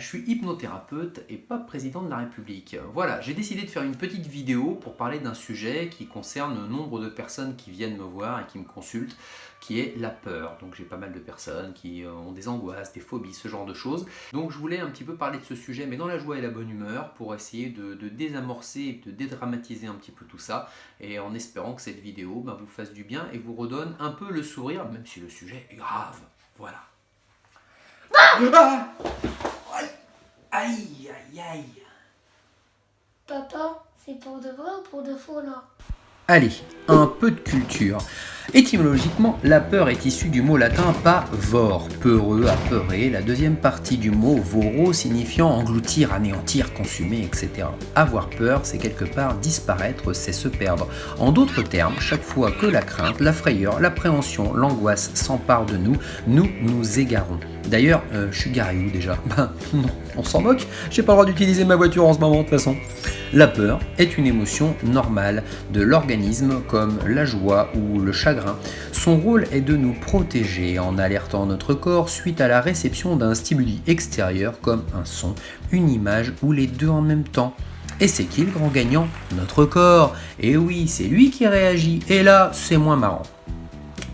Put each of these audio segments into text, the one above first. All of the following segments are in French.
je suis hypnothérapeute et pas président de la République. Voilà, j'ai décidé de faire une petite vidéo pour parler d'un sujet qui concerne nombre de personnes qui viennent me voir et qui me consultent, qui est la peur. Donc j'ai pas mal de personnes qui ont des angoisses, des phobies, ce genre de choses. Donc je voulais un petit peu parler de ce sujet, mais dans la joie et la bonne humeur, pour essayer de désamorcer, de dédramatiser un petit peu tout ça, et en espérant que cette vidéo vous fasse du bien et vous redonne un peu le sourire, même si le sujet est grave. Voilà. Ah, aïe, aïe, aïe. Papa, c'est pour de vrai ou pour de faux là? Allez, un peu de culture. Étymologiquement, la peur est issue du mot latin pavor, peureux, apeuré, la deuxième partie du mot voro signifiant engloutir, anéantir, consumer, etc. Avoir peur, c'est quelque part disparaître, c'est se perdre. En d'autres termes, chaque fois que la crainte, la frayeur, l'appréhension, l'angoisse s'emparent de nous, nous nous égarons. D'ailleurs, je suis garé où déjà? Non, on s'en moque, j'ai pas le droit d'utiliser ma voiture en ce moment de toute façon. La peur est une émotion normale de l'organisme comme la joie ou le chagrin. Son rôle est de nous protéger en alertant notre corps suite à la réception d'un stimuli extérieur comme un son, une image ou les deux en même temps. Et c'est qui le grand gagnant? Notre corps. Et oui, c'est lui qui réagit. Et là, c'est moins marrant.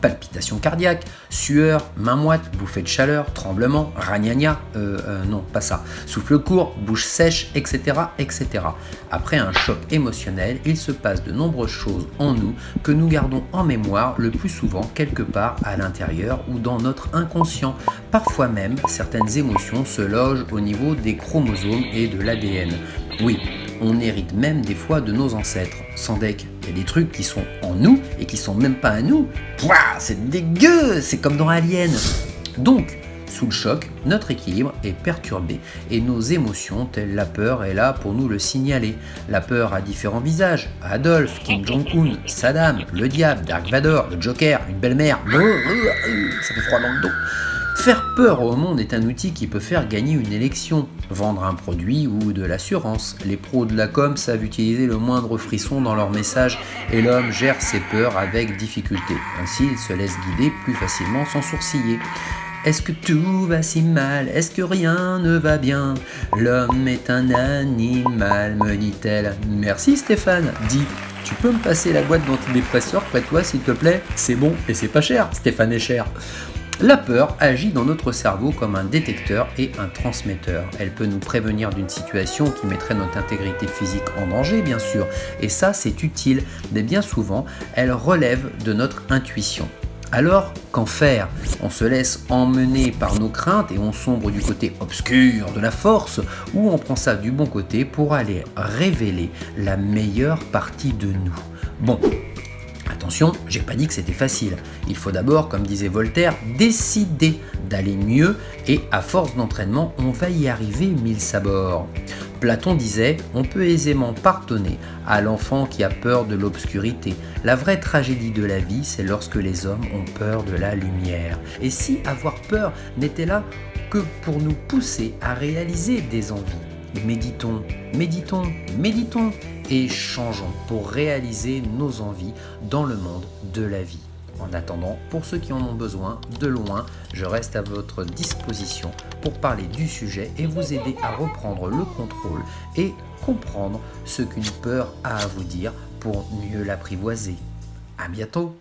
Palpitations cardiaques, sueur, main moite, bouffée de chaleur, tremblement, ragnagna, non pas ça, souffle court, bouche sèche, etc., etc. Après un choc émotionnel, il se passe de nombreuses choses en nous que nous gardons en mémoire le plus souvent quelque part à l'intérieur ou dans notre inconscient. Parfois même, certaines émotions se logent au niveau des chromosomes et de l'ADN. Oui, on hérite même des fois de nos ancêtres. Sans deck, il y a des trucs qui sont en nous et qui sont même pas à nous. Pouah, c'est dégueu, c'est comme dans Alien. Donc, sous le choc, notre équilibre est perturbé et nos émotions, telles la peur, est là pour nous le signaler. La peur a différents visages. Adolf, Kim Jong-un, Saddam, le diable, Dark Vador, le Joker, une belle-mère. Ça fait froid dans le dos. Faire peur au monde est un outil qui peut faire gagner une élection, vendre un produit ou de l'assurance. Les pros de la com savent utiliser le moindre frisson dans leur message et l'homme gère ses peurs avec difficulté. Ainsi, il se laisse guider plus facilement sans sourciller. Est-ce que tout va si mal? Est-ce que rien ne va bien? L'homme est un animal, me dit-elle. Merci Stéphane, dit. Tu peux me passer la boîte d'antidépresseurs près de toi s'il te plaît? C'est bon et c'est pas cher, Stéphane est cher. La peur agit dans notre cerveau comme un détecteur et un transmetteur. Elle peut nous prévenir d'une situation qui mettrait notre intégrité physique en danger, bien sûr, et ça c'est utile, mais bien souvent, elle relève de notre intuition. Alors, qu'en faire? On se laisse emmener par nos craintes et on sombre du côté obscur de la force, ou on prend ça du bon côté pour aller révéler la meilleure partie de nous. Bon. Attention, j'ai pas dit que c'était facile. Il faut d'abord, comme disait Voltaire, décider d'aller mieux et à force d'entraînement, on va y arriver mille sabords. Platon disait, on peut aisément pardonner à l'enfant qui a peur de l'obscurité. La vraie tragédie de la vie, c'est lorsque les hommes ont peur de la lumière. Et si avoir peur n'était là que pour nous pousser à réaliser des envies? Méditons, méditons, méditons et changeons pour réaliser nos envies dans le monde de la vie. En attendant, pour ceux qui en ont besoin, de loin, je reste à votre disposition pour parler du sujet et vous aider à reprendre le contrôle et comprendre ce qu'une peur a à vous dire pour mieux l'apprivoiser. À bientôt!